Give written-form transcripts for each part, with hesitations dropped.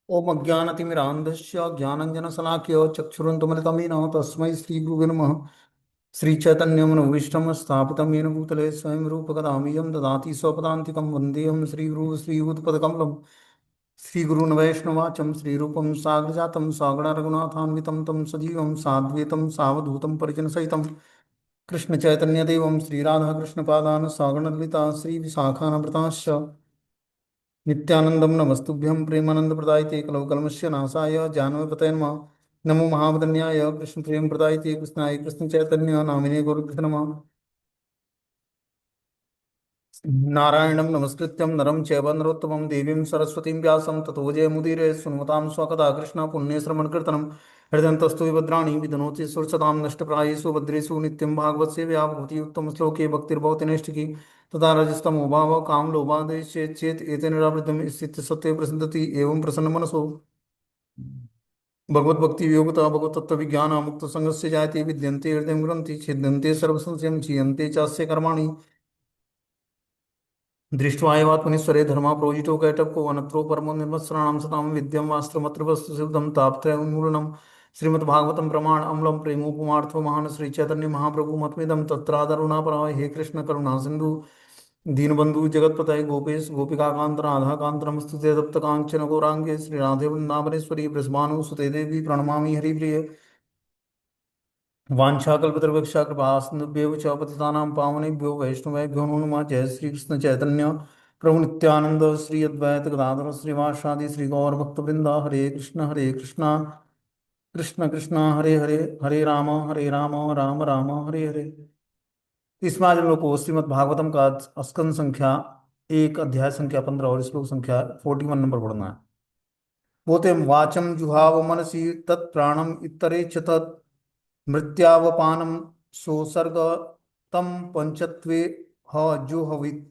ओम अज्ञानतिमिरान्धस्य ज्ञानञ्जनशलाकया चक्षुरुन्मिलितं येन तस्मै श्रीगुरुवे नमः। श्रीचैतन्यमनोभीष्टं स्थापितं येन भूतले स्वयं रूपकदामयं ददाति स्वपदान्तिकं वन्देऽहं श्रीगुरुः श्रीयुतपदकमलं श्रीगुरून् वैष्णवाचं श्रीरूपं साग्रजातं सागररघुनाथान्वितं तं सजीवं साद्वैतं सावधूतं परिजनसहितं कृष्णचैतन्यदेवं श्रीराधाकृष्णपादान् सागरनलिता श्रीविशाखान्वितांश्च नित्यानंदम नमस्तुभ्यं प्रेमानंदप्रदायते कलौकल्मषस्य नाशाय जानवीपतये नमः। नमो महावदन्याय कृष्ण प्रेम प्रदायते कृष्णाय कृष्ण चैतन्य नामिने गुरुभ्यो नमः। नारायणं नमस्कृत्यं नरं चैव नरोत्तमं देवीं सरस्वतीं व्यासं ततो जयमुदीरये सुन्वतां स्वकथा कृष्ण पुण्यश्रवणकीर्तनं हृदयन्तस्तु विभद्राणि विधनोति सुरसतां नष्टप्रायेषु भद्रेषु नित्यं भागवत सेवया भवति उत्तमश्लोके भक्तिर्भवति नैष्ठिकी तथा रजस्तमो भावः कामलोभादेश चेत् एतेन निरावृतं स्थित्य सत्त्वे प्रसिद्धति एवं प्रसन्नमनसो भगवद्भक्ति योगिता भगवत तत्व विज्ञान मुक्त संगस्य जायते विद्यन्ते हृदय ग्रंथि छिद्यन्ते सर्वसंशयं क्षीयन्ते चास्य कर्माणि दृष्ट्वा एवात्मनीश्वरे धर्मा प्रोजितो कैटभको अनत्रो परमो निर्मत्सराणां सतां विद्यं वास्त्रमत्र वस्तु सिद्धं तापत्रयोन्मूलनं श्रीमद्भागवतं प्रमाण अम्लं प्रेमोपमार्थो महान् श्री चैतन्य महाप्रभु मतमिदं तत्रादरुणा पराय हे कृष्ण करुणा सिंधु दीनबंधु जगतपतये गोपेश गोपिकाकांत राधाकांत नमस्तुते तप्त कांचन गौरांगे श्री राधे वृंदावनेश्वरी बृषभानुसुते देवी प्रणमामि हरिप्रिय वाञ्छाकल्पतरुभ्यश्च कृपासिन्धुभ्यो च पतितानां पावनेभ्यो वैष्णवेभ्यो नमो नमः। जय श्री कृष्ण चैतन्य प्रभु नित्यानंद श्री अद्वैत गदाधर श्रीवासादि श्री गौर भक्तवृंद हरे कृष्ण कृष्ण कृष्ण हरे हरे हरे राम राम राम हरे हरे। इसमें आज हम लोग को श्रीमद् भागवतम का स्कंद संख्या एक अध्याय संख्या 15 और श्लोक संख्या 41 नंबर पढ़ना है। बोते वाचम जुहाव मनसी तत्प्राणम इतरे च तत् मृत्यावपानम सोसर्ग तम पंचत्वे ह जुहवित।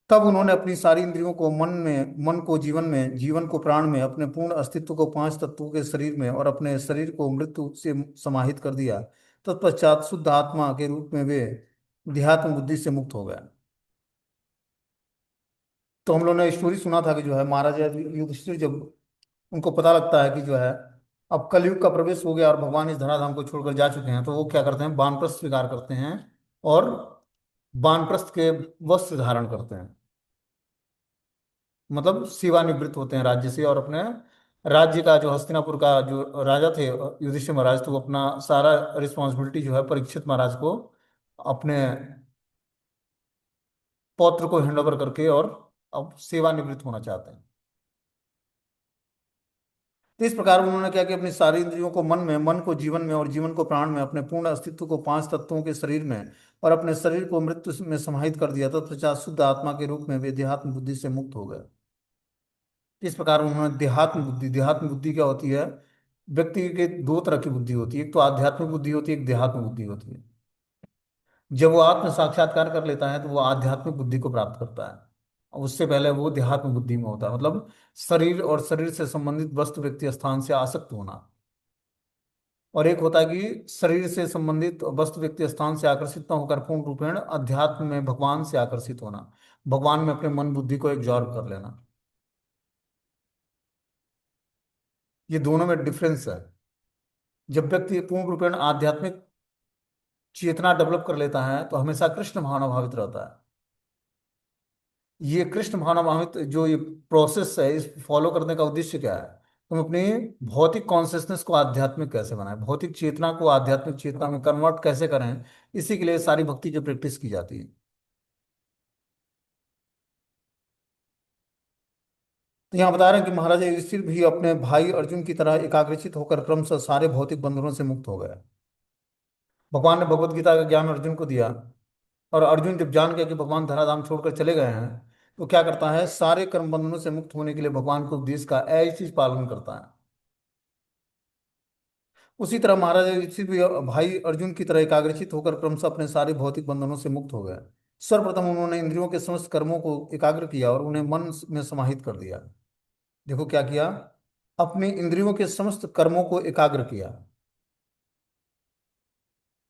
तब उन्होंने अपनी सारी इंद्रियों को मन को जीवन में, जीवन को प्राण में, अपने पूर्ण अस्तित्व को पांच तत्वों के शरीर में और अपने शरीर को मृत्यु से समाहित कर दिया। तत्पश्चात शुद्ध आत्मा के रूप में वे देहात्म बुद्धि से मुक्त हो गए। तो हम लोगों ने स्टोरी सुना था कि जो है महाराजा युधिष्ठिर जब उनको पता लगता है कि जो है अब कलयुग का प्रवेश हो गया और भगवान इस धराधाम को छोड़कर जा चुके हैं, तो वो क्या करते हैं, वानप्रस्थ स्वीकार करते हैं और वानप्रस्थ के वस्त्र धारण करते हैं। मतलब सेवानिवृत्त होते हैं राज्य से और अपने राज्य का जो हस्तिनापुर का जो राजा थे युधिष्ठिर महाराज, तो वो अपना सारा रिस्पॉन्सिबिलिटी जो है परीक्षित महाराज को अपने पौत्र को हैंड ओवर करके और अब सेवानिवृत्त होना चाहते हैं। तो इस प्रकार उन्होंने क्या कि अपनी सारी इंद्रियों को मन को जीवन में और जीवन को प्राण में, अपने पूर्ण अस्तित्व को पांच तत्वों के शरीर में और अपने शरीर को मृत्यु में समाहित कर दिया। तत्पश्चात शुद्ध आत्मा के रूप में वे देहात्म बुद्धि से मुक्त हो गए। इस प्रकार उन्होंने देहात्म बुद्धि क्या होती है, व्यक्ति के दो तरह की बुद्धि होती है, एक तो आध्यात्मिक बुद्धि होती है, एक देहात्म बुद्धि होती है। जब वो आत्म साक्षात्कार कर लेता है तो वो आध्यात्मिक बुद्धि को प्राप्त करता है, और उससे पहले वो देहात्म बुद्धि में होता है, मतलब शरीर और शरीर से संबंधित वस्तु व्यक्ति स्थान से आसक्त होना। और एक होता है कि शरीर से संबंधित वस्तु व्यक्ति स्थान से आकर्षित न होकर पूर्ण रूपेण अध्यात्म में भगवान से आकर्षित होना, भगवान में अपने मन बुद्धि को एग्जॉर्ब कर लेना। ये दोनों में डिफरेंस है। जब व्यक्ति पूर्ण रूपेण आध्यात्मिक चेतना डेवलप कर लेता है तो हमेशा कृष्ण भावनाभावित रहता है। ये कृष्ण भावनाभावित जो ये प्रोसेस है, इस फॉलो करने का उद्देश्य क्या है, तुम अपनी भौतिक कॉन्शियसनेस को आध्यात्मिक कैसे बनाएं, भौतिक चेतना को आध्यात्मिक चेतना में कन्वर्ट कैसे करें, इसी के लिए सारी भक्ति की प्रैक्टिस की जाती है। तो यहाँ बता रहे हैं कि महाराजा युधिष्ठिर भी अपने भाई अर्जुन की तरह एकाग्रचित होकर क्रमशः सारे भौतिक बंधनों से मुक्त हो गए। भगवान ने भगवत गीता का ज्ञान अर्जुन को दिया और अर्जुन जब जान गया कि भगवान धराधाम छोड़कर चले गए हैं, तो क्या करता है, सारे कर्म बंधनों से मुक्त होने के लिए भगवान के उपदेश का ऐसी पालन करता है। उसी तरह महाराजा युधिष्ठिर भी भाई अर्जुन की तरह एकाग्रचित होकर क्रमशः अपने सारे भौतिक बंधनों से मुक्त हो गए। सर्वप्रथम उन्होंने इंद्रियों के समस्त कर्मों को एकाग्र किया और उन्हें मन में समाहित कर दिया। देखो क्या किया, अपने इंद्रियों के समस्त कर्मों को एकाग्र किया।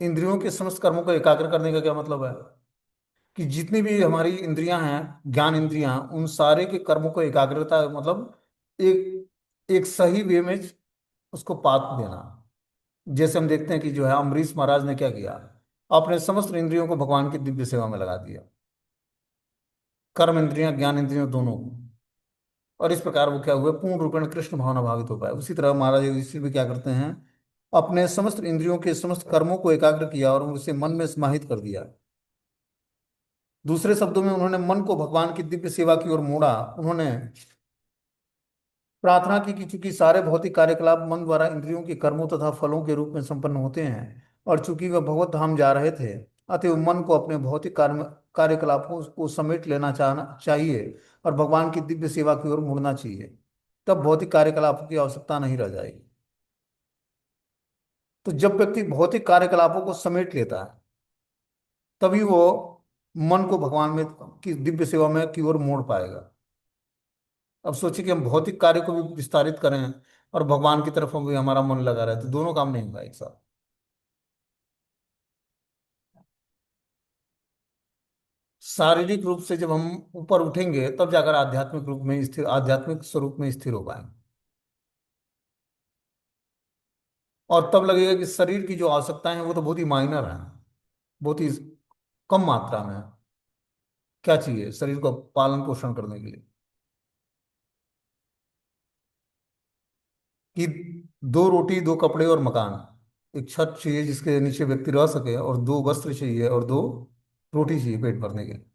इंद्रियों के समस्त कर्मों को एकाग्र करने का क्या मतलब है, कि जितनी भी हमारी इंद्रियां हैं, ज्ञान इंद्रियां, उन सारे के कर्मों को एकाग्रता मतलब एक एक सही वे में उसको पात देना। जैसे हम देखते हैं कि जो है अम्बरीश महाराज ने क्या किया, अपने समस्त इंद्रियों को भगवान की दिव्य सेवा में लगा दिया, कर्म इंद्रियां ज्ञान इंद्रियों दोनों को। और इस प्रकार वो क्या हुए, पूर्ण रूपेण कृष्ण भावना भावित हो पाए। उसी तरह महाराज युधिष्ठिर भी क्या करते हैं, अपने समस्त इंद्रियों के समस्त कर्मों को एकाग्र किया और उसे मन में समाहित कर दिया। दूसरे शब्दों में उन्होंने मन को भगवान की दिव्य सेवा की ओर मोड़ा। उन्होंने प्रार्थना की कि चूंकि सारे भौतिक कार्यकलाप मन द्वारा इंद्रियों के कर्मों तथा फलों के रूप में संपन्न होते हैं, और चूंकि वह भगवत धाम जा रहे थे, अतएव मन को अपने भौतिक कार्यकलापों को समेट लेना चाहिए और भगवान की दिव्य सेवा की ओर मुड़ना चाहिए। तब भौतिक कार्यकलापों की आवश्यकता नहीं रह जाएगी। तो जब व्यक्ति भौतिक कार्यकलापों को समेट लेता है, तभी वो मन को भगवान में की दिव्य सेवा में की ओर मोड़ पाएगा। अब सोचिए कि हम भौतिक कार्य को भी विस्तारित करें और भगवान की तरफ हम भी हमारा मन लगा रहे, तो दोनों काम नहीं होगा एक साथ। शारीरिक रूप से जब हम ऊपर उठेंगे, तब जाकर आध्यात्मिक रूप में स्थिर, आध्यात्मिक स्वरूप में स्थिर हो पाएंगे। और तब लगेगा कि शरीर की जो आवश्यकताएं हैं वो तो बहुत ही माइनर हैं, बहुत ही कम मात्रा में है। क्या चाहिए शरीर को पालन पोषण करने के लिए? कि दो रोटी, दो कपड़े और मकान, एक छत चाहिए जिसके नीचे व्यक्ति रह सके, और दो वस्त्र चाहिए, और दो रोटी चाहिए पेट भरने के लिए।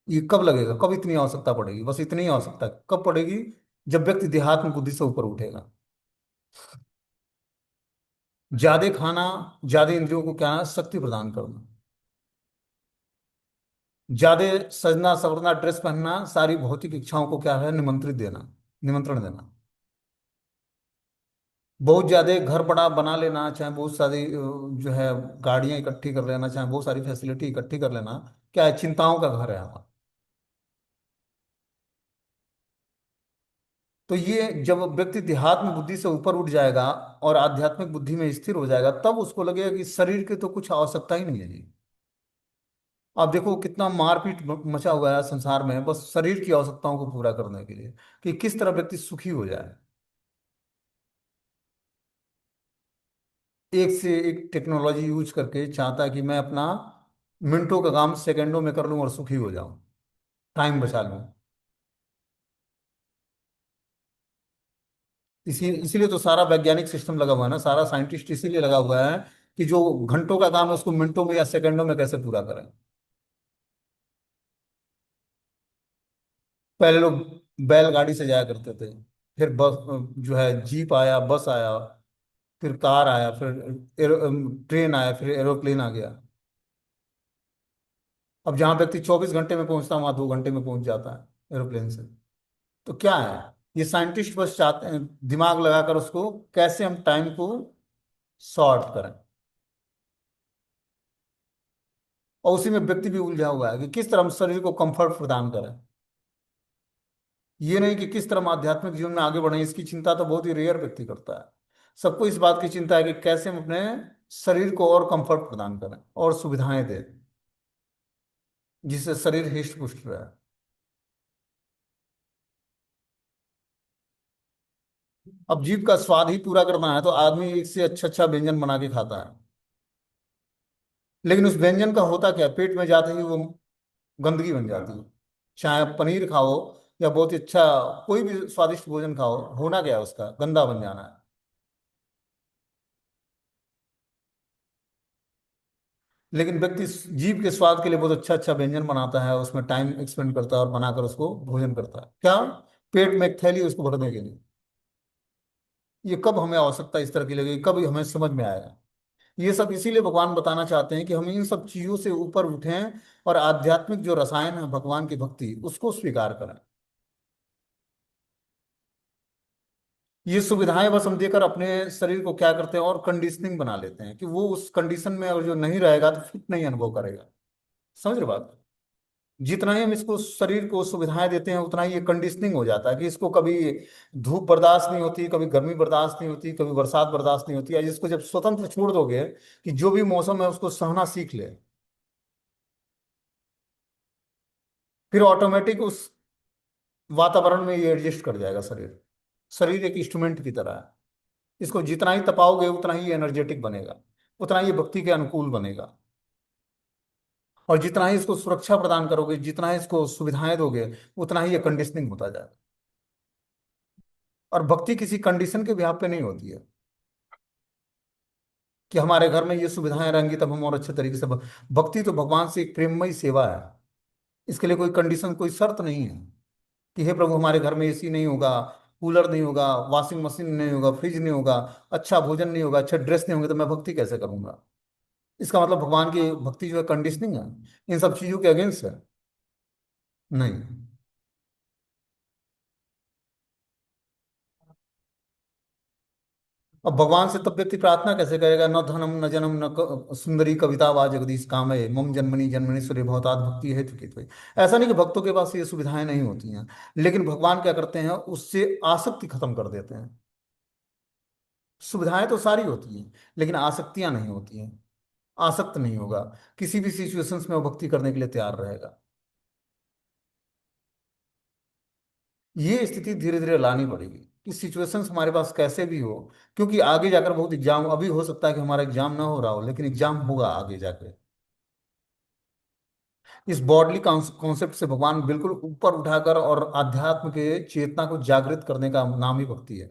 ये कब लगेगा, कब इतनी आवश्यकता पड़ेगी? बस इतनी ही आवश्यकता कब पड़ेगी, जब व्यक्ति देहात्म बुद्धि से ऊपर उठेगा। ज्यादा खाना, ज्यादा इंद्रियों को क्या है, शक्ति प्रदान करना। ज्यादा सजना सवरना, ड्रेस पहनना, सारी भौतिक इच्छाओं को क्या है, निमंत्रित देना, निमंत्रण देना। बहुत ज्यादा घर बड़ा बना लेना, चाहे बहुत सारी जो है गाड़ियां इकट्ठी कर लेना, चाहे बहुत सारी फैसिलिटी इकट्ठी कर लेना, क्या है, चिंताओं का घर है हमारा। तो ये जब व्यक्ति देहात्म बुद्धि से ऊपर उठ जाएगा और आध्यात्मिक बुद्धि में स्थिर हो जाएगा, तब उसको लगेगा कि शरीर की तो कुछ आवश्यकता ही नहीं है जी। आप देखो कितना मारपीट मचा हुआ है संसार में, बस शरीर की आवश्यकताओं को पूरा करने के लिए, कि किस तरह व्यक्ति सुखी हो जाए। एक से एक टेक्नोलॉजी यूज करके चाहता है कि मैं अपना मिनटों का काम सेकंडों में कर लूं और सुखी हो जाऊं, टाइम बचा लूं। इसीलिए तो सारा वैज्ञानिक सिस्टम लगा हुआ है ना, सारा साइंटिस्ट इसीलिए लगा हुआ है कि जो घंटों का काम है उसको मिनटों में या सेकंडों में कैसे पूरा करें। पहले लोग बैलगाड़ी से जाया करते थे, फिर बस जो है जीप आया, बस आया, फिर कार आया, फिर ट्रेन आया, फिर एरोप्लेन आ गया। अब जहां व्यक्ति 24 घंटे में पहुंचता है, वहां 2 घंटे में पहुंच जाता है एरोप्लेन से। तो क्या है, ये साइंटिस्ट बस चाहते हैं दिमाग लगाकर उसको कैसे हम टाइम को शॉर्ट करें। और उसी में व्यक्ति भी उलझा हुआ है कि किस तरह हम शरीर को कंफर्ट प्रदान करें। ये नहीं कि किस तरह हम आध्यात्मिक जीवन में आगे बढ़े, इसकी चिंता तो बहुत ही रेयर व्यक्ति करता है। सबको इस बात की चिंता है कि कैसे हम अपने शरीर को और कंफर्ट प्रदान करें और सुविधाएं दें, जिससे शरीर हिष्ट पुष्ट रहे। अब जीभ का स्वाद ही पूरा करना है तो आदमी एक से अच्छा व्यंजन बना के खाता है, लेकिन उस व्यंजन का होता क्या है? पेट में जाते ही वो गंदगी बन जाती है। चाहे आप पनीर खाओ या बहुत ही अच्छा कोई भी स्वादिष्ट भोजन खाओ, होना क्या है, उसका गंदा बन जाना है। लेकिन व्यक्ति जीभ के स्वाद के लिए बहुत अच्छा अच्छा व्यंजन बनाता है, उसमें टाइम एक्सपेंड करता है और बनाकर उसको भोजन करता है, क्या, पेट में एक थैली उसको भरने के लिए। ये कब हमें आवश्यकता इस तरह की लगेगी, कब हमें समझ में आएगा? ये सब इसीलिए भगवान बताना चाहते हैं कि हम इन सब चीजों से ऊपर उठें और आध्यात्मिक जो रसायन है भगवान की भक्ति, उसको स्वीकार करें। ये सुविधाएं बस हम देकर अपने शरीर को क्या करते हैं, और कंडीशनिंग बना लेते हैं कि वो उस कंडीशन में और जो नहीं रहेगा तो फिट नहीं अनुभव करेगा। समझ रहे बात? जितना ही हम इसको शरीर को सुविधाएं देते हैं, उतना ही ये कंडीशनिंग हो जाता है कि इसको कभी धूप बर्दाश्त नहीं होती, कभी गर्मी बर्दाश्त नहीं होती, कभी बरसात बर्दाश्त नहीं होती है। जिसको जब स्वतंत्र छोड़ दोगे कि जो भी मौसम है उसको सहना सीख ले, फिर ऑटोमेटिक उस वातावरण में ये एडजस्ट कर जाएगा शरीर। शरीर एक इंस्ट्रूमेंट की तरह है। इसको जितना ही तपाओगे उतना ही एनर्जेटिक बनेगा, उतना ही ये भक्ति के अनुकूल बनेगा। और जितना ही इसको सुरक्षा प्रदान करोगे, जितना ही इसको सुविधाएं दोगे, उतना ही ये कंडीशनिंग होता जाएगा। और भक्ति किसी कंडीशन के बिहाफ पे नहीं होती है कि हमारे घर में ये सुविधाएं रहेंगी तब हम और अच्छे तरीके से भक्ति तो भगवान से एक प्रेममयी सेवा है। इसके लिए कोई कंडीशन, कोई शर्त नहीं है कि हे प्रभु हमारे घर में एसी नहीं होगा, कूलर नहीं होगा, वॉशिंग मशीन नहीं होगा, फ्रिज नहीं होगा, अच्छा भोजन नहीं होगा, अच्छा ड्रेस नहीं होंगे, तो मैं भक्ति कैसे करूंगा। इसका मतलब भगवान की भक्ति जो है कंडीशनिंग है, इन सब चीजों के अगेंस्ट है। नहीं। अब भगवान से तब व्यक्ति प्रार्थना कैसे करेगा, न धनम न जनम न सुंदरी कविता वा जगदीश कामये मम जन्मनि जन्मनीश्वरी भवतात भक्ति है चुकी। ऐसा नहीं कि भक्तों के पास ये सुविधाएं नहीं होती हैं, लेकिन भगवान क्या करते हैं, उससे आसक्ति खत्म कर देते हैं। सुविधाएं तो सारी होती हैं, लेकिन आसक्तियां नहीं होती हैं। आसक्त नहीं होगा, किसी भी सिचुएशंस में वो भक्ति करने के लिए तैयार रहेगा। ये स्थिति धीरे धीरे लानी पड़ेगी कि सिचुएशंस हमारे पास कैसे भी हो, क्योंकि आगे जाकर बहुत एग्जाम, अभी हो सकता है कि हमारा एग्जाम ना हो रहा हो, लेकिन एग्जाम होगा आगे जाकर। इस बॉडली कॉन्सेप्ट से भगवान बिल्कुल ऊपर उठाकर और आध्यात्म के चेतना को जागृत करने का नाम ही भक्ति है।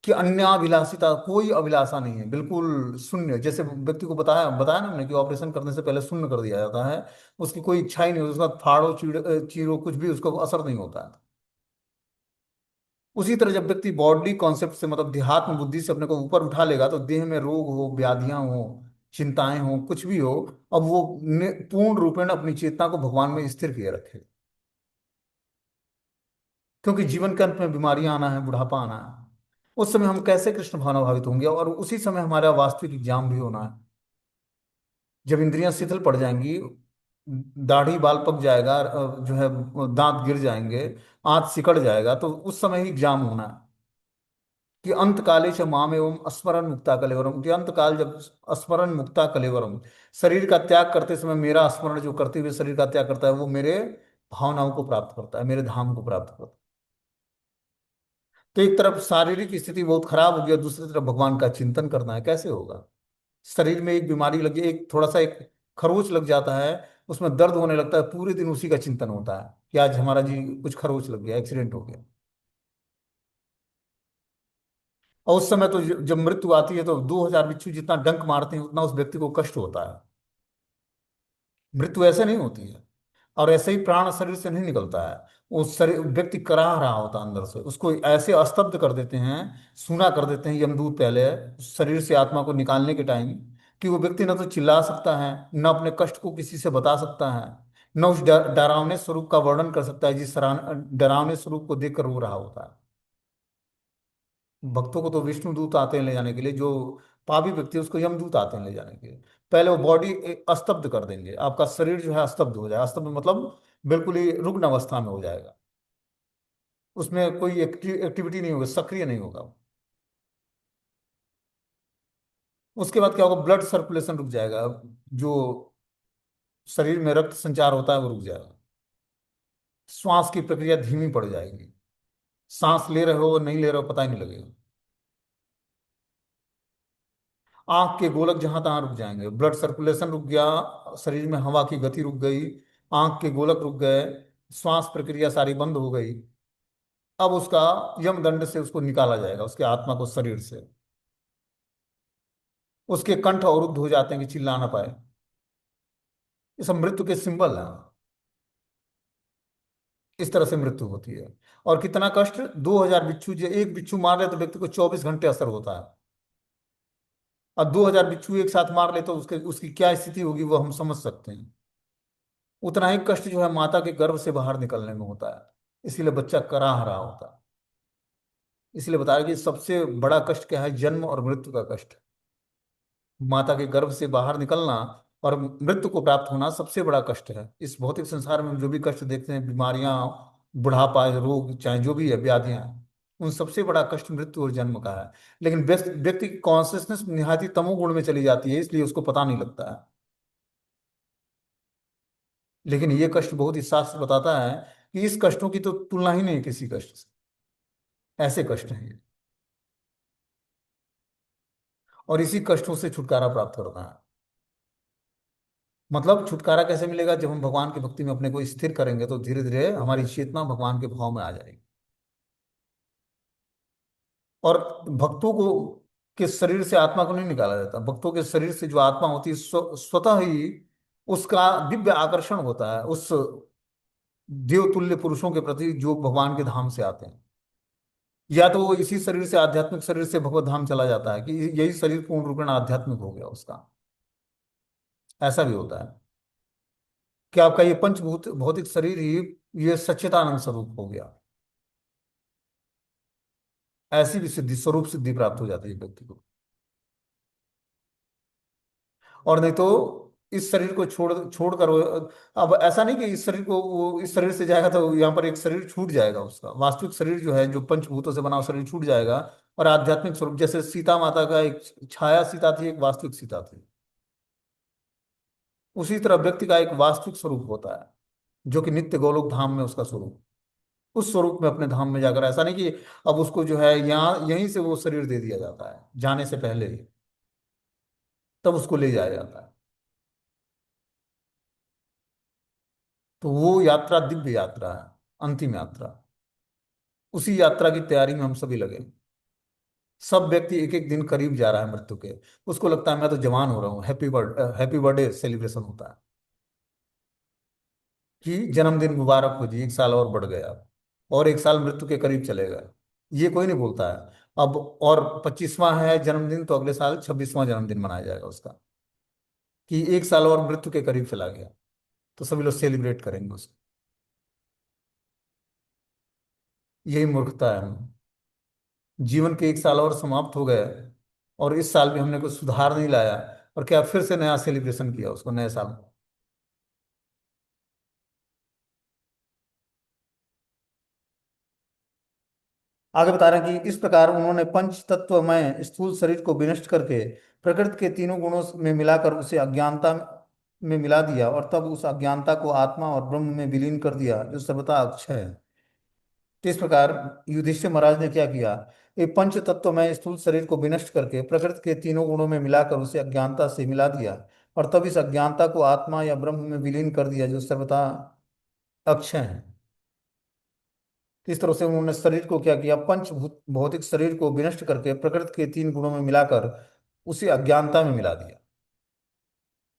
कि अन्याभिलाषिता, कोई अभिलाषा नहीं है, बिल्कुल शून्य। जैसे व्यक्ति को बताया बताया ना हमने कि ऑपरेशन करने से पहले शून्य कर दिया जाता है। उसकी कोई इच्छा ही नहीं होती, उसका फाड़ो चीरो कुछ भी उसको असर नहीं होता है। उसी तरह जब व्यक्ति बॉडली कॉन्सेप्ट से, मतलब देहात्म बुद्धि से अपने को ऊपर उठा लेगा, तो देह में रोग हो, व्याधियां हो, चिंताएं हो, कुछ भी हो, अब वो पूर्ण रूपेण अपनी चेतना को भगवान में स्थिर किए रखे। क्योंकि जीवन के अंत में बीमारियां आना है, बुढ़ापा आना है। उस समय हम कैसे कृष्ण भावनाभावित होंगे, और उसी समय हमारा वास्तविक एग्जाम भी होना है। जब इंद्रियां शिथिल पड़ जाएंगी, दाढ़ी बाल पक जाएगा, जो है दांत गिर जाएंगे, आंत सिकड़ जाएगा, तो उस समय ही एग्जाम होना है। कि अंत काले च माम एवं स्मरण मुक्ता कलेवरम, कि अंत काल जब स्मरण मुक्ता कलेवरम, शरीर का त्याग करते समय मेरा स्मरण जो करते हुए शरीर का त्याग करता है, वो मेरे भावनाओं को प्राप्त करता है, मेरे धाम को प्राप्त करता है। तो एक तरफ शारीरिक स्थिति बहुत खराब होगी और दूसरी तरफ भगवान का चिंतन करना है, कैसे होगा। शरीर में एक बीमारी लगी, एक थोड़ा सा एक खरोच लग जाता है, उसमें दर्द होने लगता है, पूरे दिन उसी का चिंतन होता है कि आज हमारा जी कुछ खरोच लग गया, एक्सीडेंट हो गया। और उस समय तो जब मृत्यु आती है तो 2000 बिच्छू जितना डंक मारते हैं उतना उस व्यक्ति को कष्ट होता है। मृत्यु ऐसे नहीं होती है। और ऐसे ही प्राण शरीर से नहीं निकलता है। वो शरीर व्यक्ति कराह रहा होता है अंदर से, उसको ऐसे स्तब्ध कर देते हैं, सूना कर देते हैं यमदूत पहले उस शरीर से आत्मा को निकालने के टाइम, कि वो व्यक्ति न तो चिल्ला सकता है, न अपने कष्ट को किसी से बता सकता है, न उस डरावने स्वरूप का वर्णन कर सकता है जिस डरावने स्वरूप को देखकर रो रहा होता है। भक्तों को तो विष्णु दूत आते हैं ले जाने के लिए, जो पापी व्यक्ति है उसको यमदूत आते हैं ले जाने के लिए। पहले वो बॉडी अस्तब्ध कर देंगे, आपका शरीर जो है अस्तब्ध हो जाए, अस्तब्ध मतलब बिल्कुल ही रुग्ण अवस्था में हो जाएगा। उसमें कोई एक्टिविटी नहीं होगी, सक्रिय नहीं होगा। उसके बाद क्या होगा, ब्लड सर्कुलेशन रुक जाएगा, जो शरीर में रक्त संचार होता है वो रुक जाएगा। श्वास की प्रक्रिया धीमी पड़ जाएगी, सांस ले रहे हो नहीं ले रहे हो पता ही नहीं लगेगा। आंख के गोलक जहां तहां रुक जाएंगे, ब्लड सर्कुलेशन रुक गया, शरीर में हवा की गति रुक गई, आंख के गोलक रुक गए, श्वास प्रक्रिया सारी बंद हो गई। अब उसका यमदंड से उसको निकाला जाएगा, उसके आत्मा को शरीर से। उसके कंठ अवरुद्ध हो जाते हैं कि चिल्ला ना पाए। ये सब मृत्यु के सिंबल है। इस तरह से मृत्यु होती है। और कितना कष्ट, 2000 बिच्छू, जो एक बिच्छू मार रहे तो व्यक्ति को 24 घंटे असर होता है। अब 2000 बिच्छू एक साथ मार ले तो उसके उसकी क्या स्थिति होगी वो हम समझ सकते हैं। उतना ही कष्ट जो है माता के गर्भ से बाहर निकलने में होता है, इसीलिए बच्चा कराह रहा होता है। इसलिए बताया कि सबसे बड़ा कष्ट क्या है, जन्म और मृत्यु का कष्ट। माता के गर्भ से बाहर निकलना और मृत्यु को प्राप्त होना सबसे बड़ा कष्ट है। इस भौतिक संसार में हम जो भी कष्ट देखते हैं, बीमारियां, बुढ़ापा, रोग, चाहे जो भी है, व्याधियां, उन सबसे बड़ा कष्ट मृत्यु और जन्म का है। लेकिन व्यक्ति की कॉन्सियसनेस निहायती तमोगुण में चली जाती है, इसलिए उसको पता नहीं लगता है। लेकिन ये कष्ट बहुत ही शास्त्र बताता है कि इस कष्टों की तो तुलना ही नहीं है किसी कष्ट से। ऐसे कष्ट हैं ये। और इसी कष्टों से छुटकारा प्राप्त करना है। मतलब छुटकारा कैसे मिलेगा? जब हम भगवान की भक्ति में अपने को स्थिर करेंगे तो धीरे धीरे हमारी चेतना भगवान के भाव में आ जाएगी। और भक्तों को के शरीर से आत्मा को नहीं निकाला जाता। भक्तों के शरीर से जो आत्मा होती है स्वतः ही उसका दिव्य आकर्षण होता है उस देवतुल्य पुरुषों के प्रति जो भगवान के धाम से आते हैं। या तो वो इसी शरीर से, आध्यात्मिक शरीर से भगवत धाम चला जाता है कि यही शरीर पूर्ण रूपेण आध्यात्मिक हो गया उसका। ऐसा भी होता है कि आपका ये पंचभूत भौतिक शरीर ही ये सच्चिदानंद स्वरूप हो गया। ऐसी भी सिद्धि, स्वरूप सिद्धि प्राप्त हो जाती है व्यक्ति को। और नहीं तो इस शरीर को छोड़कर अब ऐसा नहीं कि इस शरीर को, वो इस शरीर से जाएगा तो यहाँ पर एक शरीर छूट जाएगा, उसका वास्तविक शरीर जो है, जो पंचभूतों से बना हुआ शरीर छूट जाएगा। और आध्यात्मिक स्वरूप, जैसे सीता माता का एक छाया सीता थी, एक वास्तविक सीता थी, उसी तरह व्यक्ति का एक वास्तविक स्वरूप होता है जो कि नित्य गोलोक धाम में उसका स्वरूप। उस स्वरूप में अपने धाम में जाकर, ऐसा नहीं कि अब उसको जो है यहाँ यहीं से वो शरीर दे दिया जाता है जाने से पहले ही, तब उसको ले जाया जाता है। तो वो यात्रा दिव्य यात्रा है, अंतिम यात्रा। उसी यात्रा की तैयारी में हम सभी लगे। सब व्यक्ति एक एक दिन करीब जा रहा है मृत्यु के। उसको लगता है मैं तो जवान हो रहा हूँ, हैप्पी बर्थडे सेलिब्रेशन होता है कि जन्मदिन मुबारक हो जी, एक साल और बढ़ गया, और एक साल मृत्यु के करीब चलेगा। ये कोई नहीं बोलता है। अब और 25वां है जन्मदिन, तो अगले साल 26वां जन्मदिन मनाया जाएगा उसका, कि एक साल और मृत्यु के करीब चला गया, तो सभी लोग सेलिब्रेट करेंगे उसको। यही मूर्खता है। जीवन के एक साल और समाप्त हो गए, और इस साल भी हमने कुछ सुधार नहीं लाया, और क्या फिर से नया सेलिब्रेशन किया उसको नए साल में। आगे बता रहे हैं कि इस प्रकार उन्होंने पंच तत्वमय स्थूल शरीर को विनष्ट करके प्रकृति के तीनों गुणों में मिलाकर उसे अज्ञानता में मिला दिया, और तब उस अज्ञानता को आत्मा और ब्रह्म में विलीन कर दिया जो सर्वथा अक्षय है। तो इस प्रकार युधिष्ठिर महाराज ने क्या किया? ये पंच तत्वमय स्थूल शरीर को विनष्ट करके प्रकृति के तीनों गुणों में मिलाकर उसे अज्ञानता से मिला दिया, और तब इस अज्ञानता को आत्मा या ब्रह्म में विलीन कर दिया जो सर्वथा अक्षय है। तो इस तरह से उन्होंने शरीर को क्या किया? पंचभूत भौतिक शरीर को विनष्ट करके प्रकृति के तीन गुणों में मिलाकर उसे अज्ञानता में मिला दिया।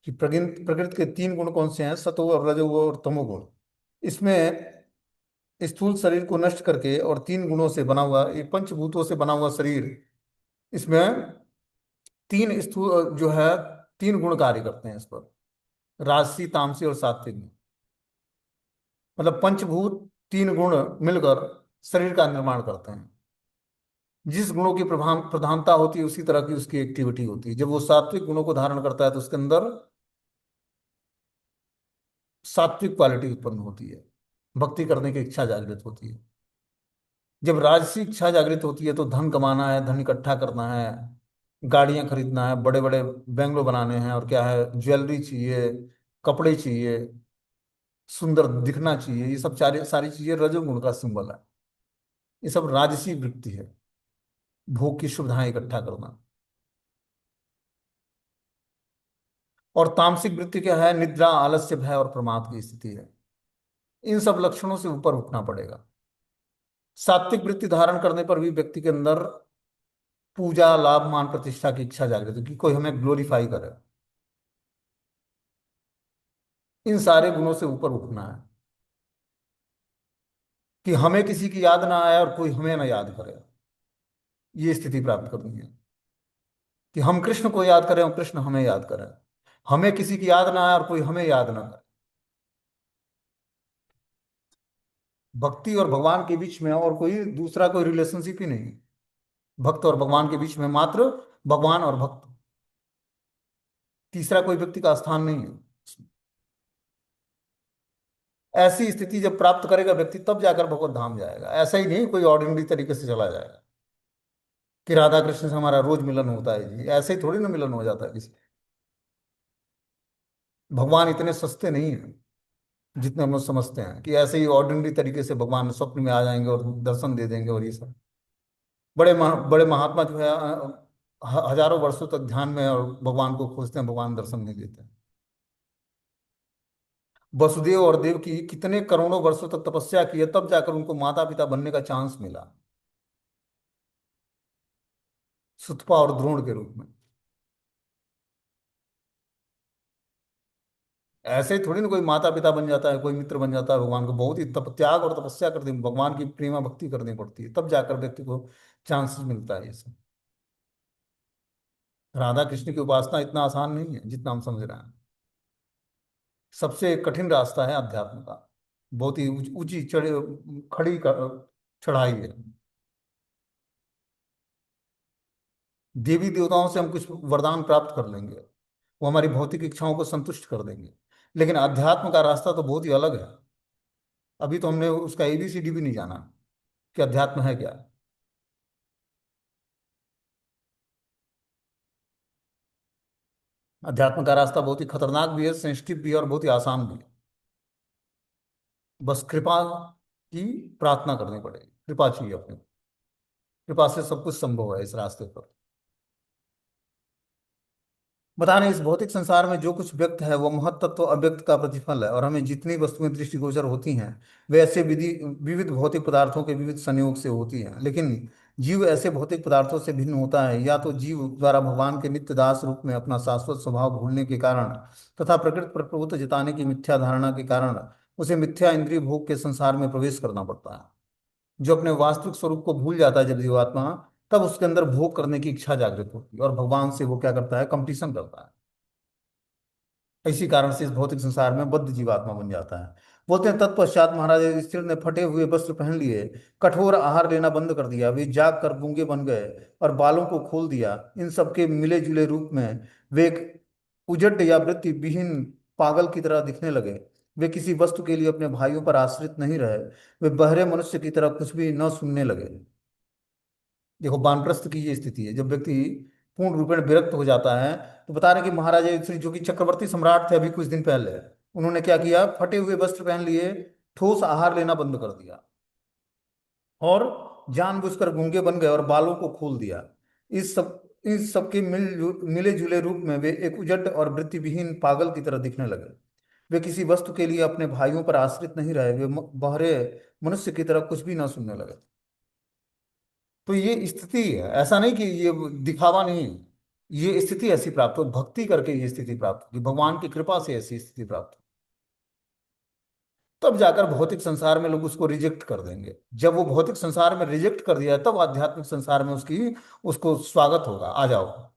कि प्रकृति के तीन गुण कौन से हैं? सतो और रजो और तमोगुण। इसमें स्थूल शरीर को नष्ट करके और तीन गुणों से बना हुआ, एक पंचभूतों से बना हुआ शरीर, इसमें तीन स्थूल जो है, तीन गुण कार्य करते हैं इस पर, राजसी, तामसी और सात्विक गुण। मतलब पंचभूत तीन गुण मिलकर शरीर का निर्माण करते हैं। जिस गुणों की प्रधानता होती है उसी तरह की उसकी एक्टिविटी होती है। जब वो सात्विक गुणों को धारण करता है तो उसके अंदर सात्विक क्वालिटी उत्पन्न होती है, भक्ति करने की इच्छा जागृत होती है। जब राजसी इच्छा जागृत होती है तो धन कमाना है, धन इकट्ठा करना है, गाड़ियां खरीदना है, बड़े बड़े बंगलो बनाने हैं, और क्या है, ज्वेलरी चाहिए, कपड़े चाहिए, सुंदर दिखना चाहिए। ये सब सारी सारी चीजें रजोगुण का सिंबल है। ये सब राजसी वृत्ति है, भोग की सुविधाएं इकट्ठा करना। और तामसिक वृत्ति क्या है? निद्रा, आलस्य, भय और प्रमाद की स्थिति है। इन सब लक्षणों से ऊपर उठना पड़ेगा। सात्विक वृत्ति धारण करने पर भी व्यक्ति के अंदर पूजा, लाभ, मान, प्रतिष्ठा की इच्छा जागृत है कि कोई हमें ग्लोरीफाई करे। इन सारे गुणों से ऊपर उठना है कि हमें किसी की याद ना आए और कोई हमें ना याद करे। ये स्थिति प्राप्त करनी है कि हम कृष्ण को याद करें और कृष्ण हमें याद करें। हमें किसी की याद ना आए और कोई हमें याद ना करे। भक्ति और भगवान के बीच में और कोई दूसरा कोई रिलेशनशिप ही नहीं है। भक्त और भगवान के बीच में मात्र भगवान और भक्त, तीसरा कोई व्यक्ति का स्थान नहीं है। ऐसी स्थिति जब प्राप्त करेगा व्यक्ति, तब जाकर भगवत धाम जाएगा। ऐसा ही नहीं कोई ऑर्डिनरी तरीके से चला जाएगा कि राधा कृष्ण से हमारा रोज मिलन होता है जी, ऐसे ही थोड़ी ना मिलन हो जाता है किसी। भगवान इतने सस्ते नहीं है। जितने हम लोग समझते हैं कि ऐसे ही ऑर्डिनरी तरीके से भगवान स्वप्न में आ जाएंगे और दर्शन दे देंगे और ये सब। बड़े महात्मा जो है हजारों वर्षों तक ध्यान में और भगवान को खोजते हैं, भगवान दर्शन नहीं देते हैं। वसुदेव और देव की कितने करोड़ों वर्षों तक तपस्या की है, तब जाकर उनको माता पिता बनने का चांस मिला, सुतपा और द्रोण के रूप में। ऐसे ही थोड़ी ना कोई माता पिता बन जाता है, कोई मित्र बन जाता है भगवान को। बहुत ही तप त्याग और तपस्या करते भगवान की प्रेमा भक्ति करनी पड़ती है, तब जाकर व्यक्ति को चांसेस मिलता है ये सब। राधा कृष्ण की उपासना इतना आसान नहीं है जितना हम समझ रहे हैं। सबसे कठिन रास्ता है अध्यात्म का। बहुत ही ऊंची खड़ी चढ़ाई है। देवी देवताओं से हम कुछ वरदान प्राप्त कर लेंगे, वो हमारी भौतिक इच्छाओं को संतुष्ट कर देंगे, लेकिन अध्यात्म का रास्ता तो बहुत ही अलग है। अभी तो हमने उसका एबीसीडी भी नहीं जाना कि अध्यात्म है क्या। अध्यात्म का रास्ता बहुत ही खतरनाक भी है, सेंसिटिव भी है और बहुत ही आसान भी है। बस कृपा की प्रार्थना करनी पड़ेगी, कृपा चाहिए अपने को। कृपा से सब कुछ संभव है इस रास्ते पर। बता नहीं, इस भौतिक संसार में जो कुछ व्यक्त है वो महत्तत्व तो अव्यक्त का प्रतिफल है, और हमें जितनी वस्तुएं दृष्टिगोचर होती हैं वे ऐसे विधि विविध भौतिक पदार्थों के विविध संयोग से होती हैं, लेकिन जीव ऐसे भौतिक पदार्थों से भिन्न होता है। या तो जीव द्वारा भगवान के नित्य दास रूप में अपना शाश्वत स्वभाव भूलने के कारण तथा प्रकृति पर प्रभुत्व जताने की मिथ्या धारणा के कारण उसे मिथ्या इंद्रिय भोग के संसार में प्रवेश करना पड़ता है। जो अपने वास्तविक स्वरूप को भूल जाता है जब जीवात्मा, तब उसके अंदर भोग करने की इच्छा जागृत होती है और भगवान से वो क्या करता है, कंपटीशन करता है। इसी कारण से इस भौतिक संसार में बद्ध जीवात्मा बन जाता है। बोलते हैं तत्पश्चात महाराज युधिष्ठिर ने फटे हुए वस्त्र पहन लिए, कठोर आहार लेना बंद कर दिया, वे जाग कर गूंगे बन गए और बालों को खोल दिया। इन सबके मिले जुले रूप में वे एक उजड या वृत्ति विहीन पागल की तरह दिखने लगे। वे किसी वस्तु के लिए अपने भाइयों पर आश्रित नहीं रहे, वे बहरे मनुष्य की तरह कुछ भी न सुनने लगे। देखो वानप्रस्थ की ये स्थिति है, जब व्यक्ति पूर्ण रूपेण विरक्त हो जाता है। तो बता रहे कि महाराजा युधिष्ठिर जो कि चक्रवर्ती सम्राट थे अभी कुछ दिन पहले, उन्होंने क्या किया, फटे हुए वस्त्र पहन लिए, ठोस आहार लेना बंद कर दिया और जानबूझकर गूंगे बन गए और बालों को खोल दिया। इस सब के मिले जुले रूप में वे एक उजड और वृत्तिविहीन पागल की तरह दिखने लगे। वे किसी वस्तु के लिए अपने भाइयों पर आश्रित नहीं रहे, वे बहरे मनुष्य की तरह कुछ भी ना सुनने लगे। तो ये स्थिति है, ऐसा नहीं कि ये दिखावा नहीं है। ये स्थिति ऐसी प्राप्त हो, भक्ति करके ये स्थिति प्राप्त होगी, भगवान की कृपा से ऐसी स्थिति प्राप्त हो। तब जाकर भौतिक संसार में लोग उसको रिजेक्ट कर देंगे। जब वो भौतिक संसार में रिजेक्ट कर दिया तब आध्यात्मिक संसार में उसकी उसको स्वागत होगा, आ जाओ।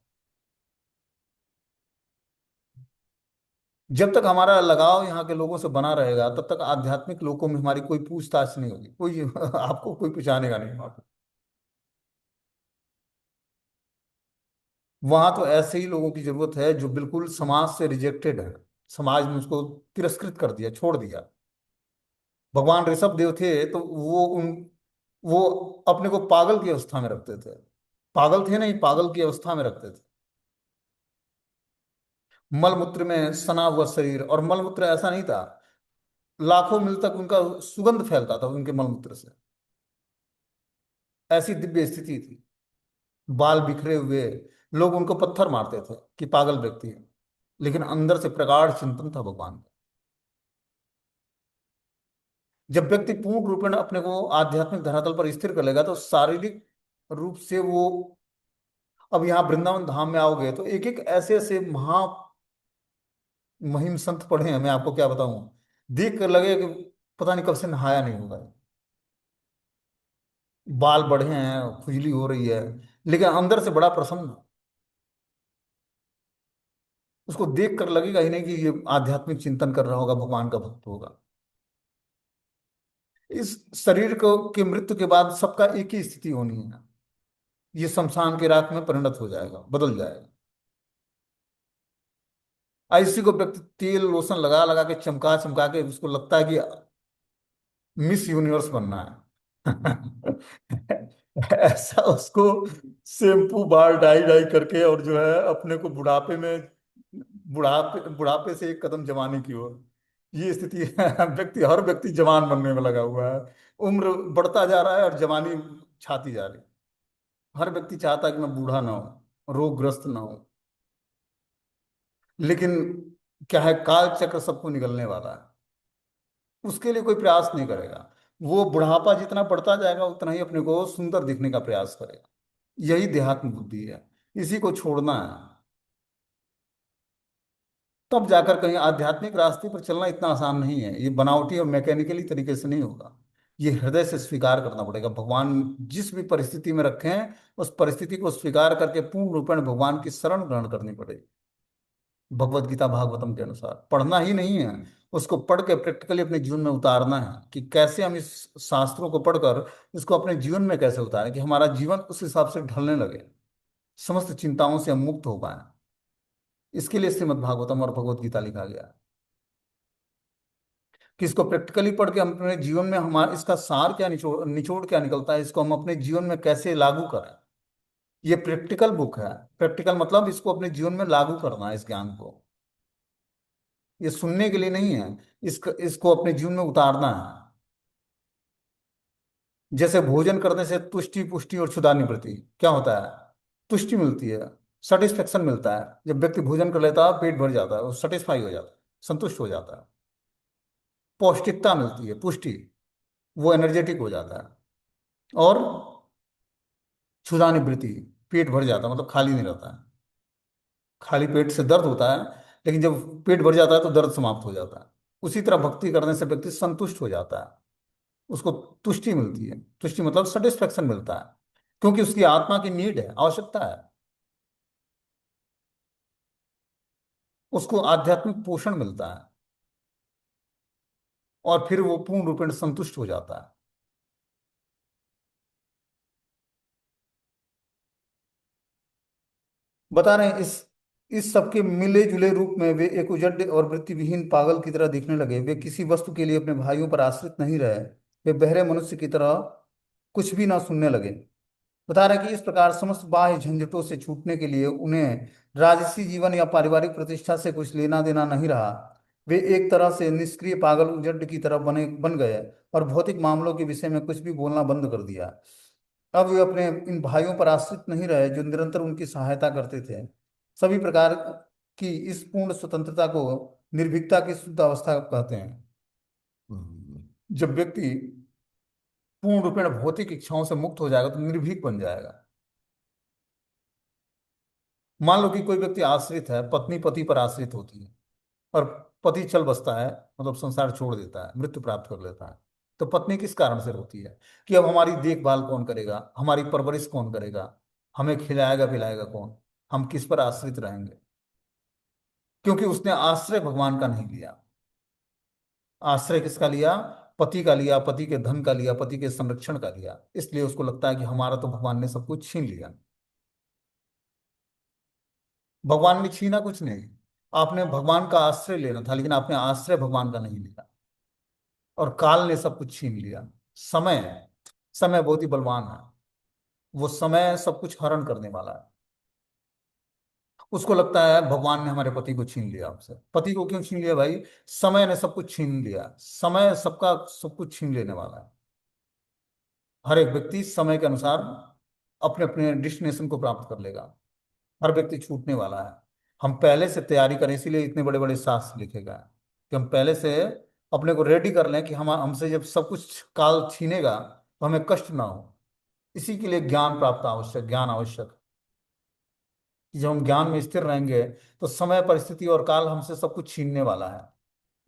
जब तक हमारा लगाव यहाँ के लोगों से बना रहेगा तब तक आध्यात्मिक लोगों में हमारी कोई पूछताछ नहीं होगी, कोई आपको कोई पूछानेगा नहीं। वहां तो ऐसे ही लोगों की जरूरत है जो बिल्कुल समाज से रिजेक्टेड है, समाज ने उसको तिरस्कृत कर दिया, छोड़ दिया। भगवान ऋषभ देव थे तो वो अपने को पागल की अवस्था में रखते थे। पागल थे नहीं, पागल की अवस्था में रखते थे। मलमूत्र में सना हुआ शरीर, और मलमूत्र ऐसा नहीं था, लाखों मील तक उनका सुगंध फैलता था उनके मलमूत्र से। ऐसी दिव्य स्थिति थी। बाल बिखरे हुए, लोग उनको पत्थर मारते थे कि पागल व्यक्ति है, लेकिन अंदर से प्रगाढ़ चिंतन था भगवान का। जब व्यक्ति पूर्ण रूपेण अपने को आध्यात्मिक धरातल पर स्थिर कर लेगा तो शारीरिक रूप से वो, अब यहाँ वृंदावन धाम में आओगे तो एक एक ऐसे ऐसे महा महिम संत पढ़े हैं, मैं आपको क्या बताऊं। देख कर लगे कि पता नहीं कब से नहाया नहीं होगा। बाल बढ़े हैं, खुजली हो रही है, लेकिन अंदर से बड़ा प्रसन्न। उसको देख कर लगेगा ही नहीं कि ये आध्यात्मिक चिंतन कर रहा होगा, भगवान का भक्त होगा। इस शरीर को की मृत्यु के बाद सबका एक ही स्थिति होनी है, ये शमशान के राख में परिणत हो जाएगा, बदल जाएगा। ऐसी को व्यक्ति तेल लोशन लगा लगा के चमका चमका के उसको लगता है कि मिस यूनिवर्स बनना है। ऐसा उसको शैम्पू बाल डाई डाई करके, और जो है अपने को बुढ़ापे में, बुढ़ापे बुढ़ापे से एक कदम जमाने की ओर, ये स्थिति है। हर व्यक्ति जवान बनने में लगा हुआ है। उम्र बढ़ता जा रहा है और जवानी छाती जा रही। हर व्यक्ति चाहता है कि मैं बूढ़ा ना हो, रोगग्रस्त ना हो। लेकिन क्या है, काल चक्र सबको निकलने वाला है। उसके लिए कोई प्रयास नहीं करेगा। वो बुढ़ापा जितना बढ़ता जाएगा उतना ही अपने को सुंदर दिखने का प्रयास करेगा। यही देहात्म बुद्धि है। इसी को छोड़ना है। तब जाकर कहीं आध्यात्मिक रास्ते पर चलना इतना आसान नहीं है। ये बनावटी और मैकेनिकली तरीके से नहीं होगा। ये हृदय से स्वीकार करना पड़ेगा। भगवान जिस भी परिस्थिति में रखे हैं, उस परिस्थिति को स्वीकार करके पूर्ण रूपेण भगवान की शरण ग्रहण करनी पड़ेगी। भगवत गीता भागवतम के अनुसार पढ़ना ही नहीं है, उसको पढ़ के प्रैक्टिकली अपने जीवन में उतारना है कि कैसे हम इस शास्त्रों को पढ़कर इसको अपने जीवन में कैसे उतारें कि हमारा जीवन उस हिसाब से ढलने लगे, समस्त चिंताओं से हम मुक्त हो पाए। इसके लिए श्रीमद् भागवतम और भगवत गीता लिखा गया है कि इसको प्रैक्टिकली पढ़ के हम अपने जीवन में हमारा इसका सार क्या, निचोड़ निचोड़ क्या निकलता है, इसको हम अपने जीवन में कैसे लागू करें। ये प्रैक्टिकल बुक है। प्रैक्टिकल मतलब इसको अपने जीवन में लागू करना है, इस ज्ञान को। ये सुनने के लिए नहीं है, इसको अपने जीवन में उतारना है। जैसे भोजन करने से तुष्टि पुष्टि और क्षुधा निवृत्ति क्या होता है, तुष्टि मिलती है, सेटिस्फेक्शन मिलता है। जब व्यक्ति भोजन कर लेता है पेट भर जाता है, वो सेटिस्फाई हो जाता है, संतुष्ट हो जाता है। पौष्टिकता मिलती है, पुष्टि, वो एनर्जेटिक हो जाता है। और क्षुधा निवृत्ति, पेट भर जाता है मतलब खाली नहीं रहता है। खाली पेट से दर्द होता है, लेकिन जब पेट भर जाता है तो दर्द समाप्त हो जाता है। उसी तरह भक्ति करने से व्यक्ति संतुष्ट हो जाता है। उसको तुष्टि मिलती है। तुष्टि मतलब सेटिस्फेक्शन मिलता है, क्योंकि उसकी आत्मा की नीड है, आवश्यकता है। उसको आध्यात्मिक पोषण मिलता है और फिर वो पूर्ण रूपेण संतुष्ट हो जाता है। बता रहे हैं इस सबके मिले जुले रूप में वे एक उजड़ और वृत्तिविहीन पागल की तरह दिखने लगे। वे किसी वस्तु के लिए अपने भाइयों पर आश्रित नहीं रहे। वे बहरे मनुष्य की तरह कुछ भी ना सुनने लगे। बता रहे हैं कि इस प्रकार समस्त बाह्य झंझटों से छूटने के लिए उन्हें राजसी जीवन या पारिवारिक प्रतिष्ठा से कुछ लेना देना नहीं रहा। वे एक तरह से निष्क्रिय पागल उजड़ की तरह बन गए और भौतिक मामलों के विषय में कुछ भी बोलना बंद कर दिया। अब वे अपने इन भाइयों पर आश्रित नहीं रहे जो निरंतर उनकी सहायता करते थे। सभी प्रकार की इस पूर्ण स्वतंत्रता को निर्भीकता की शुद्ध अवस्था कहते हैं। जब व्यक्ति पूर्ण रूपेण भौतिक इच्छाओं से मुक्त हो जाएगा तो निर्भीक बन जाएगा। मान लो कि कोई व्यक्ति आश्रित है, पत्नी पति पर आश्रित होती है और पति चल बसता है, मतलब संसार छोड़ देता है, मृत्यु प्राप्त कर लेता है। तो पत्नी किस कारण से रोती है कि अब हमारी देखभाल कौन करेगा, हमारी परवरिश कौन करेगा, हमें खिलाएगा पिलाएगा कौन, हम किस पर आश्रित रहेंगे। क्योंकि उसने आश्रय भगवान का नहीं लिया। आश्रय किसका लिया, पति का लिया, पति के धन का लिया, पति के संरक्षण का लिया। इसलिए उसको लगता है कि हमारा तो भगवान ने सब कुछ छीन लिया। भगवान ने छीना कुछ नहीं। आपने भगवान का आश्रय लेना था, लेकिन आपने आश्रय भगवान का नहीं लिया और काल ने सब कुछ छीन लिया। समय, समय बहुत ही बलवान है। वो समय सब कुछ हरण करने वाला है। उसको लगता है भगवान ने हमारे पति को छीन लिया हमसे। पति को क्यों छीन लिया भाई, समय ने सब कुछ छीन लिया। समय सबका सब कुछ छीन लेने वाला है। हर एक व्यक्ति समय के अनुसार अपने अपने डेस्टिनेशन को प्राप्त कर लेगा। हर व्यक्ति छूटने वाला है। हम पहले से तैयारी करें, इसीलिए इतने बड़े बड़े शास्त्र लिखे गए हैं कि हम पहले से अपने को रेडी कर लें कि हम हमसे जब सब कुछ काल छीनेगा तो हमें कष्ट ना हो। इसी के लिए ज्ञान प्राप्त आवश्यक, ज्ञान आवश्यक। कि जब हम ज्ञान में स्थिर रहेंगे तो समय परिस्थिति और काल हमसे सब कुछ छीनने वाला है।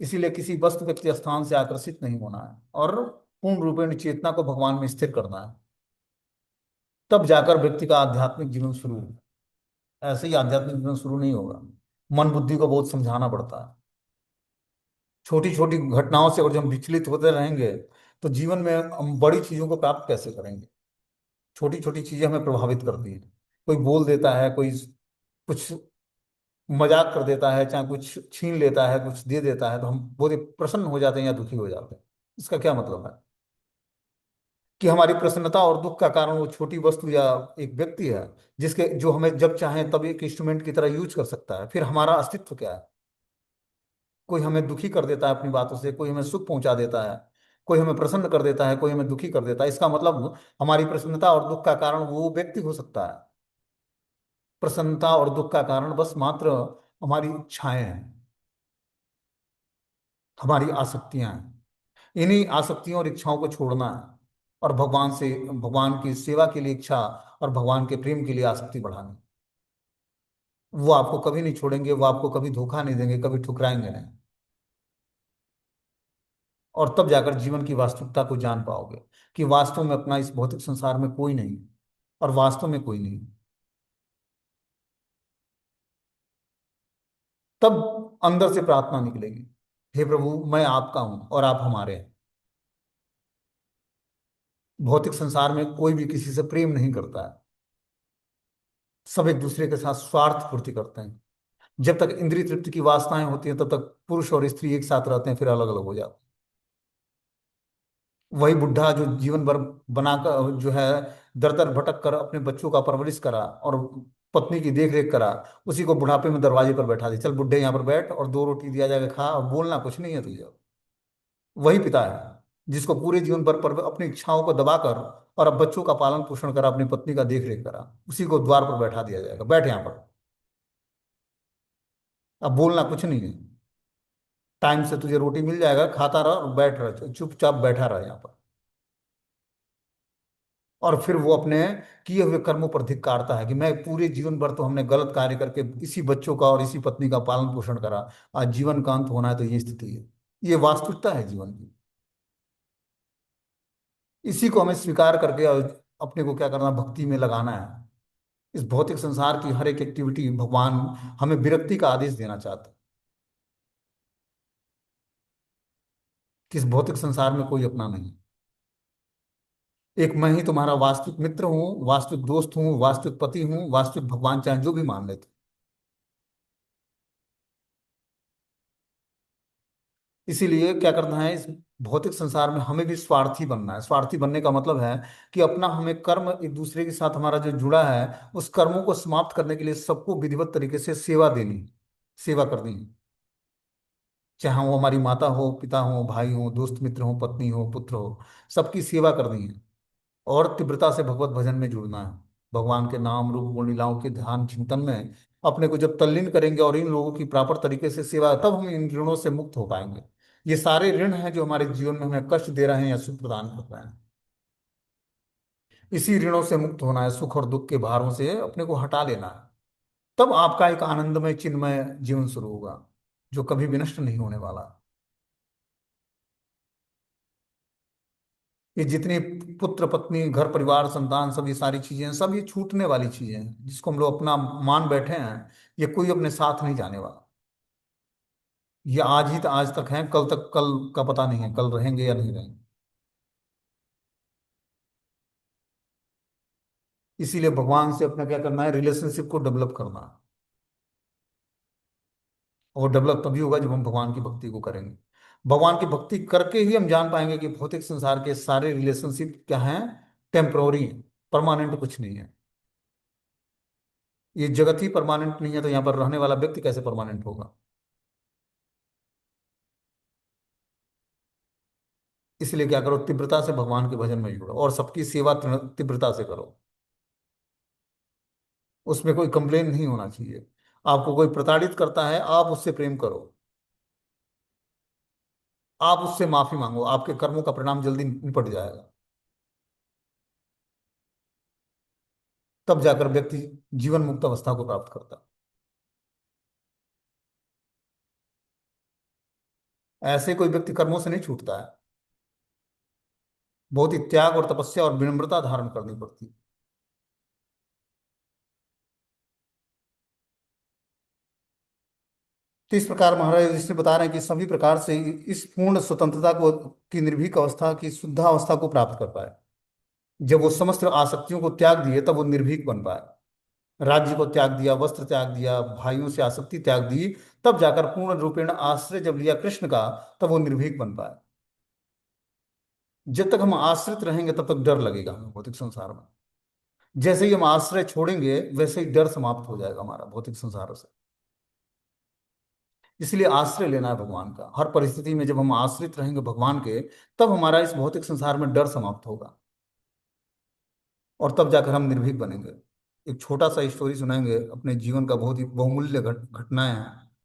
इसीलिए किसी वस्तु व्यक्ति स्थान से आकर्षित नहीं होना है और पूर्ण रूपेण चेतना को भगवान में स्थिर करना है। तब जाकर व्यक्ति का आध्यात्मिक जीवन शुरू होगा। ऐसे ही आध्यात्मिक जीवन शुरू नहीं होगा। मन बुद्धि को बहुत समझाना पड़ता है। छोटी छोटी घटनाओं से और जब हम विचलित होते रहेंगे तो जीवन में हम बड़ी चीजों को प्राप्त कैसे करेंगे। छोटी छोटी चीजें हमें प्रभावित करती है। कोई बोल देता है, कोई कुछ मजाक कर देता है, चाहे कुछ छीन लेता है, कुछ दे देता है, तो हम बहुत ही प्रसन्न हो जाते हैं या दुखी हो जाते हैं। इसका क्या मतलब है कि हमारी प्रसन्नता और दुख का कारण वो छोटी वस्तु या एक व्यक्ति है जिसके जो हमें जब चाहे तब एक इंस्ट्रूमेंट की तरह यूज कर सकता है। फिर हमारा अस्तित्व क्या है। कोई हमें दुखी कर देता है अपनी बातों से, कोई हमें सुख पहुंचा देता है, कोई हमें प्रसन्न कर देता है, कोई हमें दुखी कर देता है। इसका मतलब हमारी प्रसन्नता और दुख का कारण वो व्यक्ति हो सकता है। प्रसन्नता और दुख का कारण बस मात्र हमारी इच्छाएं हैं, हमारी आसक्तियां हैं। इन्हीं आसक्तियों और इच्छाओं को छोड़ना है और भगवान की सेवा के लिए इच्छा और भगवान के प्रेम के लिए आसक्ति बढ़ानी। वो आपको कभी नहीं छोड़ेंगे, वो आपको कभी धोखा नहीं देंगे, कभी ठुकराएंगे नहीं। और तब जाकर जीवन की वास्तविकता को जान पाओगे कि वास्तव में अपना इस भौतिक संसार में कोई नहीं, और वास्तव में कोई नहीं। तब अंदर से प्रार्थना निकलेगी, हे प्रभु मैं आपका हूं और आप हमारे हैं। भौतिक संसार में कोई भी किसी से प्रेम नहीं करता है, सब एक दूसरे के साथ स्वार्थ पूर्ति करते हैं। जब तक इंद्रिय तृप्ति की वासनाएं होती हैं तब तक पुरुष और स्त्री एक साथ रहते हैं, फिर अलग अलग हो जाते हैं। वही बुढ़ा जो जीवन भर बनाकर जो है दर दर भटक कर अपने बच्चों का परवरिश करा और पत्नी की देख रेख करा, उसी को बुढ़ापे में दरवाजे पर बैठा दिया, चल बुढ़े यहाँ पर बैठ और दो रोटी दिया जाएगा खा, और बोलना कुछ नहीं है तुझे। वही पिता है जिसको पूरे जीवन भर पर अपनी इच्छाओं को दबाकर और अब बच्चों का पालन पोषण करा, अपनी पत्नी का देख रेख करा, उसी को द्वार पर बैठा दिया जाएगा, बैठ यहाँ पर। अब बोलना कुछ नहीं है, टाइम से तुझे रोटी मिल जाएगा, खाता रह और बैठ रह, चुपचाप बैठा रह यहाँ पर। और फिर वो अपने किए हुए कर्मों पर धिक्कारता है कि मैं पूरे जीवन भर तो हमने गलत कार्य करके इसी बच्चों का और इसी पत्नी का पालन पोषण करा, आज जीवन का अंत होना है तो ये स्थिति है। ये वास्तविकता है जीवन की। इसी को हमें स्वीकार करके और अपने को क्या करना, भक्ति में लगाना है। इस भौतिक संसार की हर एक एक्टिविटी भगवान हमें विरक्ति का आदेश देना चाहते हैं कि इस भौतिक संसार में कोई अपना नहीं। एक मैं ही तुम्हारा वास्तविक मित्र हूँ, वास्तविक दोस्त हूँ, वास्तविक पति हूँ, वास्तविक भगवान, चाहे जो भी मान लेते। इसीलिए क्या करना है, इस भौतिक संसार में हमें भी स्वार्थी बनना है। स्वार्थी बनने का मतलब है कि अपना हमें कर्म, एक दूसरे के साथ हमारा जो जुड़ा है उस कर्मों को समाप्त करने के लिए सबको विधिवत तरीके से सेवा देनी, सेवा करनी है। चाहे वो हमारी माता हो, पिता हो, भाई हो, दोस्त मित्र हो, पत्नी हो, पुत्र हो, सबकी सेवा करनी है। और तीव्रता से भगवत भजन में जुड़ना है। भगवान के नाम रूप गुण लीलाओं के ध्यान चिंतन में अपने को जब तल्लीन करेंगे और इन लोगों की प्रॉपर तरीके से सेवा, तब हम इन ऋणों से मुक्त हो पाएंगे। ये सारे ऋण हैं जो हमारे जीवन में हमें कष्ट दे रहे हैं या सुख प्रदान कर रहे हैं। इसी ऋणों से मुक्त होना है, सुख और दुख के भारों से अपने को हटा लेना है। तब आपका एक आनंदमय चिन्मय जीवन शुरू होगा जो कभी विनष्ट नहीं होने वाला। ये जितनी पुत्र पत्नी घर परिवार संतान सब ये सारी चीजें हैं, सब ये छूटने वाली चीजें हैं जिसको हम लोग अपना मान बैठे हैं। ये कोई अपने साथ नहीं जाने वाला। ये आज ही आज तक हैं, कल तक, कल का पता नहीं है कल रहेंगे या नहीं रहेंगे। इसीलिए भगवान से अपना क्या करना है, रिलेशनशिप को डेवलप करना है। और डेवलप तभी होगा जब हम भगवान की भक्ति को करेंगे। भगवान की भक्ति करके ही हम जान पाएंगे कि भौतिक संसार के सारे रिलेशनशिप क्या हैं, टेम्परोरी हैं, परमानेंट कुछ नहीं है। ये जगत ही परमानेंट नहीं है तो यहाँ पर रहने वाला व्यक्ति कैसे परमानेंट होगा। इसलिए क्या करो, तीव्रता से भगवान के भजन में जुड़ो और सबकी सेवा तीव्रता से करो। उसमें कोई कंप्लेन नहीं होना चाहिए। आपको कोई प्रताड़ित करता है, आप उससे प्रेम करो, आप उससे माफी मांगो, आपके कर्मों का परिणाम जल्दी निपट जाएगा। तब जाकर व्यक्ति जीवन मुक्त अवस्था को प्राप्त करता है। ऐसे कोई व्यक्ति कर्मों से नहीं छूटता है। बहुत ही त्याग और तपस्या और विनम्रता धारण करनी पड़ती है। तो इस प्रकार महाराज इसमें बता रहे हैं कि सभी प्रकार से इस पूर्ण स्वतंत्रता को, की निर्भीक अवस्था की शुद्धावस्था को प्राप्त कर पाए। जब वो समस्त आसक्तियों को त्याग दिए तब वो निर्भीक बन पाए। राज्य को त्याग दिया, वस्त्र त्याग दिया, भाइयों से आसक्ति त्याग दी, तब जाकर पूर्ण रूपेण आश्रय जब लिया कृष्ण का, तब वो निर्भीक बन पाए। जब तक हम आश्रित रहेंगे तब तक डर लगेगा हमें भौतिक संसार में। जैसे ही हम आश्रय छोड़ेंगे वैसे ही डर समाप्त हो जाएगा हमारा भौतिक संसार से। इसलिए आश्रय लेना है भगवान का। हर परिस्थिति में जब हम आश्रित रहेंगे भगवान के, तब हमारा इस भौतिक संसार में डर समाप्त होगा, और तब जाकर हम निर्भीक बनेंगे। एक छोटा सा स्टोरी सुनाएंगे अपने जीवन का, बहुत ही बहुमूल्य घटनाएं हैं।